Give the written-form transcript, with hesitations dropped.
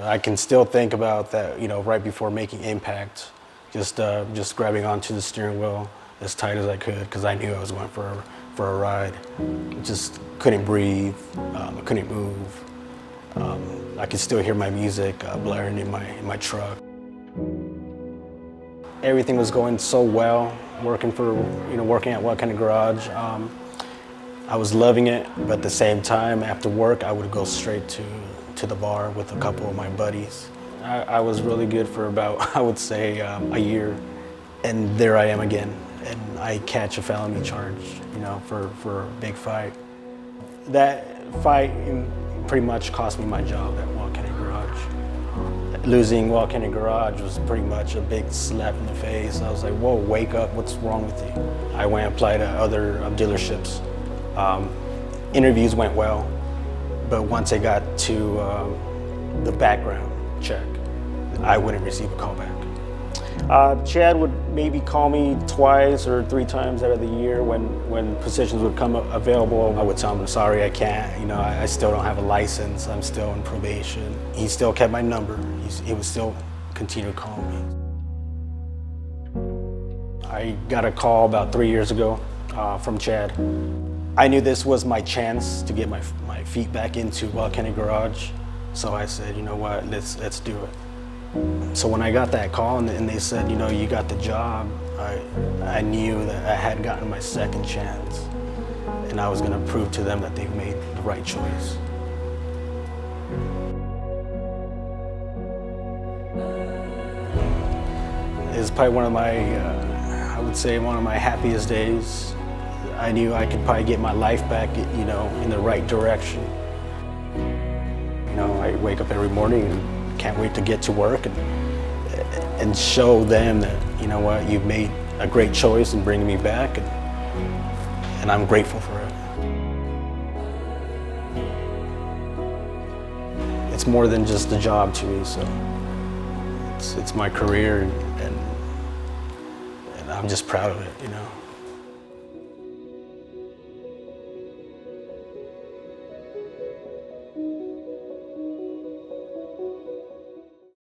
I can still think about that, right before making impact, just grabbing onto the steering wheel as tight as I could because I knew I was going for a ride. Just couldn't breathe, I couldn't move. I could still hear my music blaring in my truck. Everything was going so well, working at Weld County Garage. I was loving it, but at the same time, after work, I would go straight to the bar with a couple of my buddies. I was really good for about, I would say, a year, and there I am again, and I catch a felony charge, for a big fight. That fight pretty much cost me my job at Weld County Garage. Losing Weld County Garage was pretty much a big slap in the face. I was like, whoa, wake up, what's wrong with you? I went and applied to other dealerships. Interviews went well, but once I got to the background check, I wouldn't receive a call back. Chad would maybe call me twice or 3 times out of the year when positions would come available. I would tell him, I'm sorry, I can't. I still don't have a license. I'm still in probation. He still kept my number. He would still continue to call me. I got a call about 3 years ago from Chad. I knew this was my chance to get my feet back into Weld County Garage. So I said, you know what, let's do it. So when I got that call and they said, you got the job, I knew that I had gotten my second chance, and I was going to prove to them that they've made the right choice. It's probably one of my, I would say one of my happiest days. I knew I could probably get my life back, in the right direction. I wake up every morning and can't wait to get to work and show them that, you know what, you've made a great choice in bringing me back, and I'm grateful for it. It's more than just a job to me, so it's my career, and I'm just proud of it,